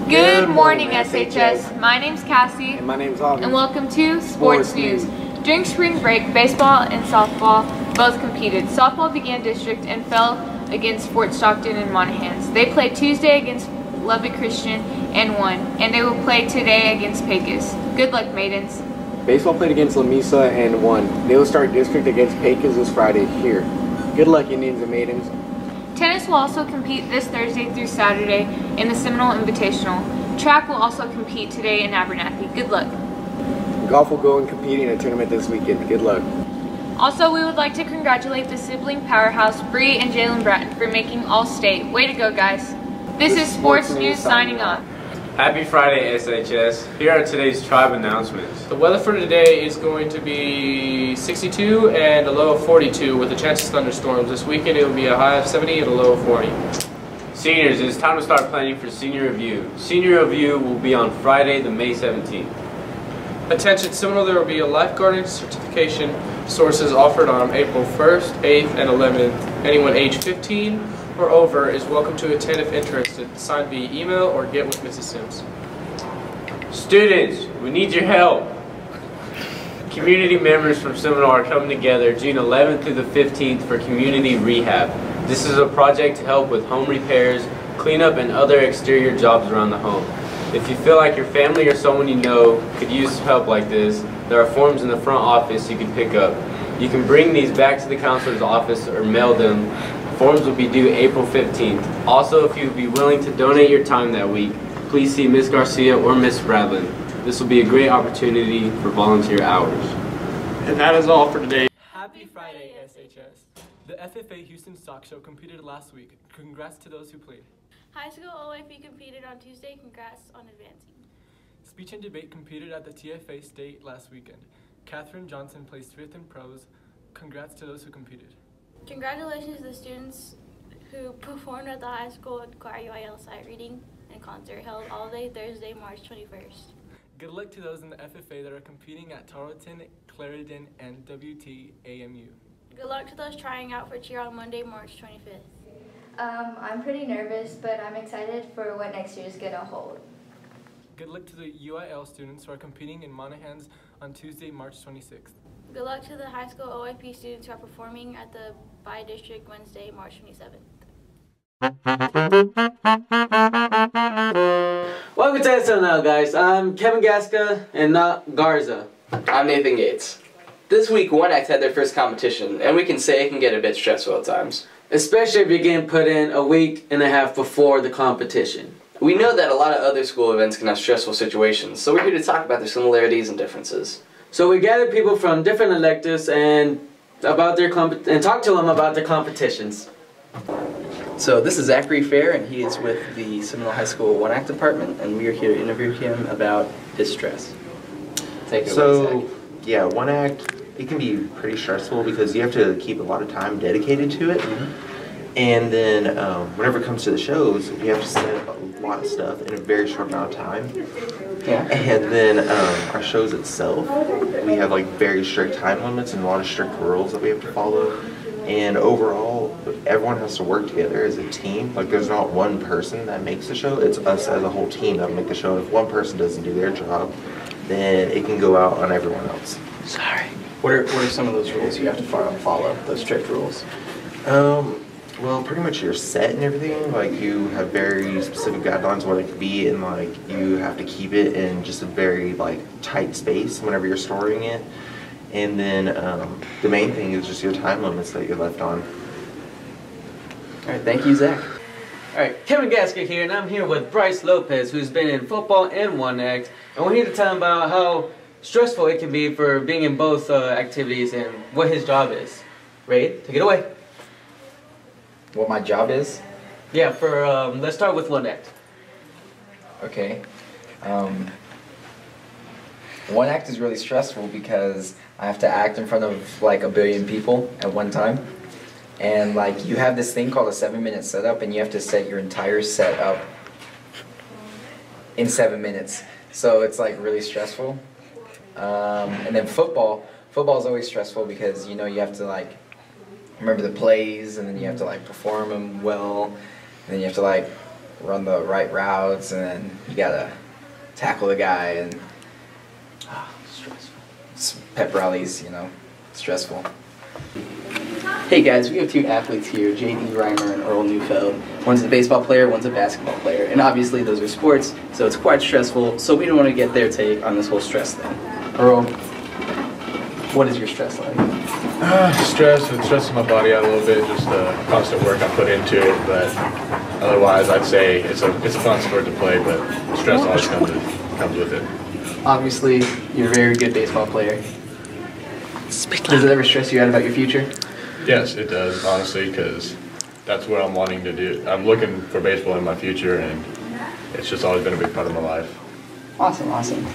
Good morning, SHS. My name's Cassie. And my name's Aubrey. And welcome to Sports News. During spring break, baseball and softball both competed. Softball began district and fell against Fort Stockton and Monahans. They played Tuesday against Lubbock Christian and won, and they will play today against Pecos. Good luck, maidens. Baseball played against Lamesa and won. They will start district against Pecos this Friday here. Good luck, Indians and maidens. Tennis will also compete this Thursday through Saturday in the Seminole Invitational. Track will also compete today in Abernathy. Good luck. Golf will go and compete in a tournament this weekend. Good luck. Also, we would like to congratulate the sibling powerhouse, Bree and Jalen Bratton, for making All-State. Way to go, guys. This is Sports News signing off. Happy Friday, SHS. Here are today's tribe announcements. The weather for today is going to be 62 and a low of 42 with a chance of thunderstorms. This weekend it will be a high of 70 and a low of 40. Seniors, it's time to start planning for senior review. Senior review will be on Friday, the May 17th. Attention Seminole, there will be a lifeguarding certification sources offered on April 1st, 8th, and 11th. Anyone age 15 or over is welcome to attend if interested. Sign via email or get with Mrs. Sims. Students, we need your help. Community members from Seminole are coming together June 11th through the 15th for community rehab. This is a project to help with home repairs, cleanup, and other exterior jobs around the home. If you feel like your family or someone you know could use help like this, there are forms in the front office you can pick up. You can bring these back to the counselor's office or mail them. Forms will be due April 15th. Also, if you would be willing to donate your time that week, please see Ms. Garcia or Ms. Bradlin. This will be a great opportunity for volunteer hours. And that is all for today. Happy Friday, SHS. The FFA Houston Stock Show competed last week. Congrats to those who played. High school OIP competed on Tuesday. Congrats on advancing. Speech and debate competed at the TFA State last weekend. Catherine Johnson placed 5th in prose. Congrats to those who competed. Congratulations to the students who performed at the high school choir UIL sight reading and concert held all day Thursday, March 21st. Good luck to those in the FFA that are competing at Tarleton, Clarendon, and WTAMU. Good luck to those trying out for cheer on Monday, March 25th. I'm pretty nervous, but I'm excited for what next year is going to hold. Good luck to the UIL students who are competing in Monahans on Tuesday, March 26th. Good luck to the high school OIP students who are performing at the Bi-District Wednesday, March 27th. Welcome to SNL, guys. I'm Kevin Gasca and not Garza. I'm Nathan Gates. This week, One Act had their first competition, and we can say it can get a bit stressful at times. Especially if you're getting put in a week and a half before the competition. We know that a lot of other school events can have stressful situations, so we're here to talk about their similarities and differences. So we gathered people from different electives and talk to them about their competitions. So this is Zachary Fair, and he is with the Seminole High School One Act department, and we are here to interview him about his stress. Take it away, Zach. Yeah, One Act, it can be pretty stressful because you have to keep a lot of time dedicated to it. And then whenever it comes to the shows, we have to set up a lot of stuff in a very short amount of time. Yeah. And then our shows itself, we have like very strict time limits and a lot of strict rules that we have to follow. And overall, everyone has to work together as a team. Like there's not one person that makes the show, it's us as a whole team that make the show. If one person doesn't do their job, then it can go out on everyone else. Sorry. What are some of those rules you have to follow, those strict rules? Well, pretty much your set and everything, like you have very specific guidelines what it could be, and like you have to keep it in just a very like tight space whenever you're storing it. And then the main thing is just your time limits that you're left on. All right, thank you, Zach. Alright, Kevin Gasca here, and I'm here with Bryce Lopez, who's been in football and One Act, and we're here to tell him about how stressful it can be for being in both activities and what his job is. Ray, take it away. What my job is? Yeah, let's start with One Act. Okay. One Act is really stressful because I have to act in front of like a billion people at one time. And like you have this thing called a 7-minute setup, and you have to set your entire set up in 7 minutes. So it's like really stressful. And then football is always stressful because you know you have to like remember the plays, and then you have to like perform them well, and then you have to like run the right routes, and then you gotta tackle the guy, and stressful. Pep rallies, you know, stressful. Hey guys, we have two athletes here, JD Reimer and Earl Neufeld. One's a baseball player, one's a basketball player, and obviously those are sports, so it's quite stressful, so we don't want to get their take on this whole stress thing. Earl, what is your stress like? It stresses my body out a little bit, just the constant work I put into it, but otherwise I'd say it's a fun sport to play, but stress always comes with it. Obviously, you're a very good baseball player. Does it ever stress you out about your future? Yes, it does, honestly, because that's what I'm wanting to do. I'm looking for baseball in my future, and it's just always been a big part of my life. Awesome, awesome.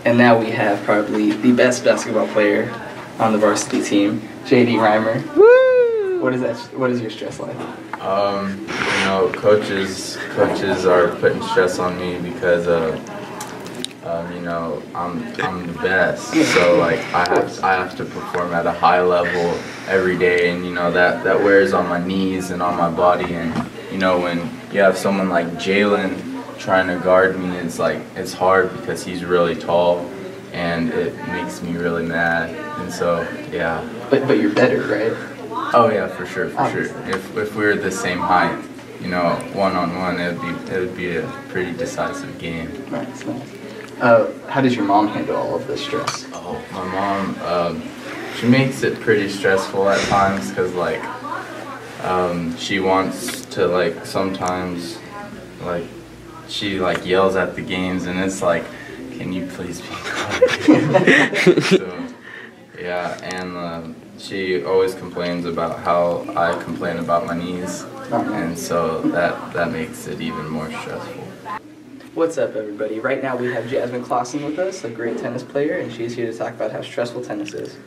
And now we have probably the best basketball player on the varsity team, JD Reimer. Woo! What is your stress like? You know, coaches are putting stress on me because you know, I'm the best, so like I have to perform at a high level every day, and you know that wears on my knees and on my body, and you know when you have someone like Jalen trying to guard me, it's hard because he's really tall, and it makes me really mad, and so yeah. But you're better, right? Oh yeah, for sure. If we were the same height, you know, one-on-one, it would be a pretty decisive game. Nice. How does your mom handle all of this stress? Oh, my mom, she makes it pretty stressful at times because, like, she wants to, like, sometimes, like, she, like, yells at the games, and it's like, can you please be quiet? So, yeah, and she always complains about how I complain about my knees, and so that makes it even more stressful. What's up, everybody? Right now we have Jasmine Clausen with us, a great tennis player, and she's here to talk about how stressful tennis is.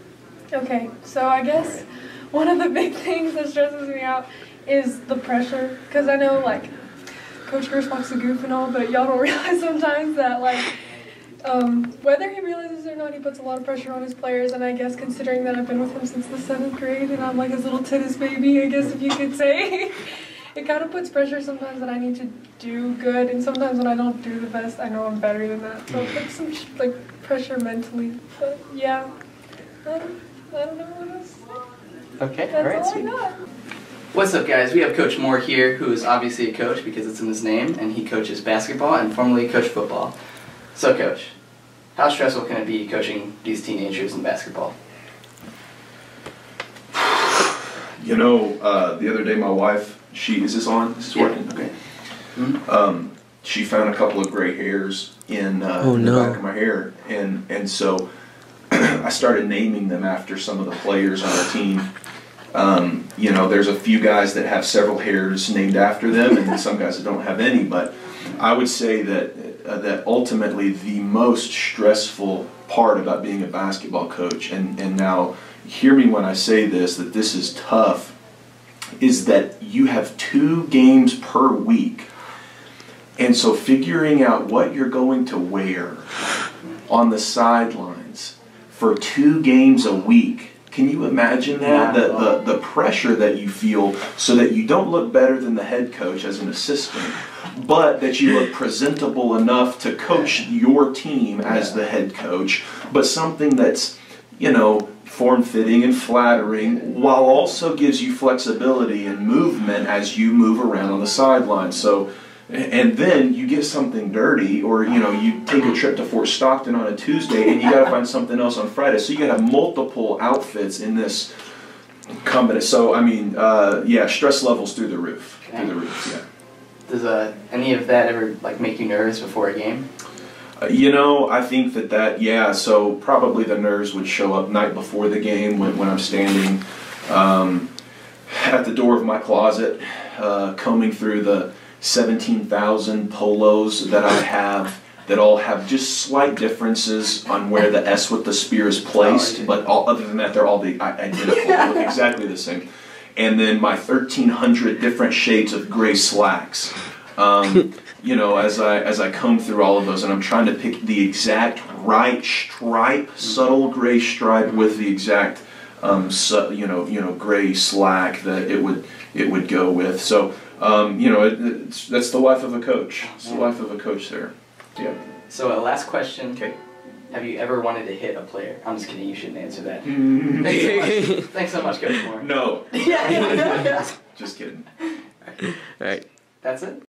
Okay, so I guess one of the big things that stresses me out is the pressure, because I know, like, Coach Gershbach's a goof and all, but y'all don't realize sometimes that, like, whether he realizes it or not, he puts a lot of pressure on his players, and I guess considering that I've been with him since the 7th grade, and I'm like his little tennis baby, I guess if you could say, it kind of puts pressure sometimes that I need to do good, and sometimes when I don't do the best, I know I'm better than that. So it puts some like pressure mentally. But yeah, I don't know what else. Okay, That's all right, all sweet. I got. What's up, guys? We have Coach Moore here, who is obviously a coach because it's in his name, and he coaches basketball and formerly coached football. So, Coach, how stressful can it be coaching these teenagers in basketball? You know, the other day my wife, is this on? Is this working? Okay. Mm-hmm. She found a couple of gray hairs in the back of my hair, and so I started naming them after some of the players on our team. You know, there's a few guys that have several hairs named after them, and some guys that don't have any. But I would say that ultimately the most stressful part about being a basketball coach, and now hear me when I say this, that this is tough, is that you have 2 games per week. And so figuring out what you're going to wear on the sidelines for 2 games a week, can you imagine that? The pressure that you feel so that you don't look better than the head coach as an assistant, but that you look presentable enough to coach your team as the head coach, but something that's, you know, form-fitting and flattering, while also gives you flexibility and movement as you move around on the sideline. So, and then you get something dirty, or you know, you take a trip to Fort Stockton on a Tuesday, and you got to find something else on Friday. So you got to have multiple outfits in this company. So I mean, yeah, stress levels through the roof. Through the roof, yeah. Does any of that ever like make you nervous before a game? You know, I think yeah, so probably the nerves would show up night before the game when I'm standing at the door of my closet, combing through the 17,000 polos that I have that all have just slight differences on where the S with the spear is placed, but other than that, they're all identical, they look exactly the same. And then my 1,300 different shades of gray slacks. You know, as I comb through all of those, and I'm trying to pick the exact right stripe, subtle gray stripe with the exact, gray slack that it would go with. So that's the life of a coach. It's the life of a coach there. Yeah. So last question. Okay. Have you ever wanted to hit a player? I'm just kidding. You shouldn't answer that. Thanks so much, Coach Moore. No. Just kidding. All right. That's it.